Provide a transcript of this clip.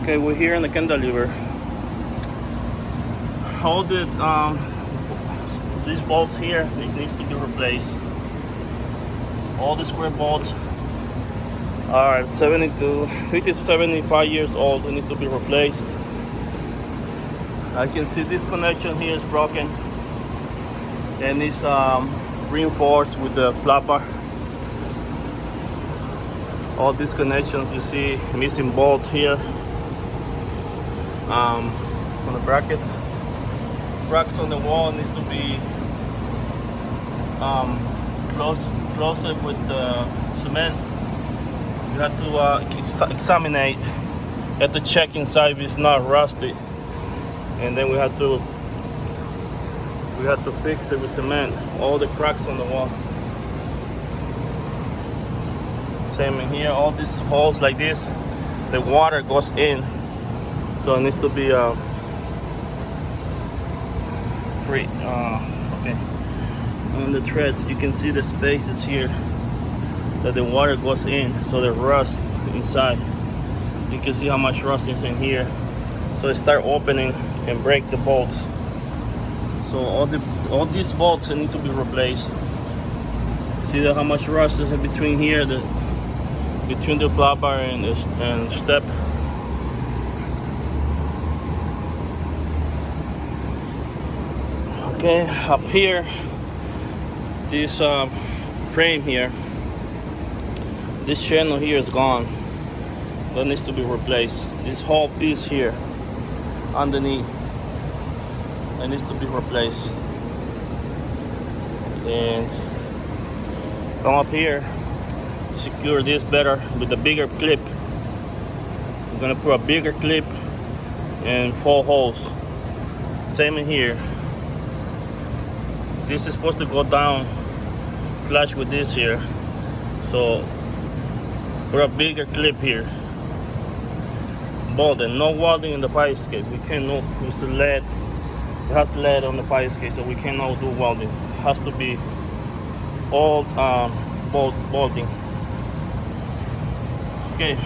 Okay, we're here in the cantilever. All the these bolts here, it needs to be replaced. All the square bolts are 50 to 75 years old. It needs to be replaced. I can see this connection here is broken, and it's reinforced with the flapper. All these connections, you see missing bolts here on the brackets. Cracks on the wall needs to be closer with the cement. You have to examine it. You have to check inside if it's not rusty, and then we have to fix it with cement. All the cracks on the wall. Same in here. All these holes like this, the water goes in, so it needs to be okay. On the threads, you can see the spaces here that the water goes in, so the rust inside. You can see how much rust is in here. So it start opening and break the bolts. So all these bolts need to be replaced. See how much rust is in between here, between the flapper and step. Okay, up here, this frame here, this channel here is gone. That needs to be replaced. This whole piece here underneath, that needs to be replaced. And come up here, secure this better with a bigger clip. I'm gonna put a bigger clip and 4 holes. Same in here. This is supposed to go down flush with this here, so put a bigger clip here. Bolting, no welding in the fire escape. We cannot. It's lead. It has lead on the fire escape, so we cannot do welding. It has to be all bolting. Okay.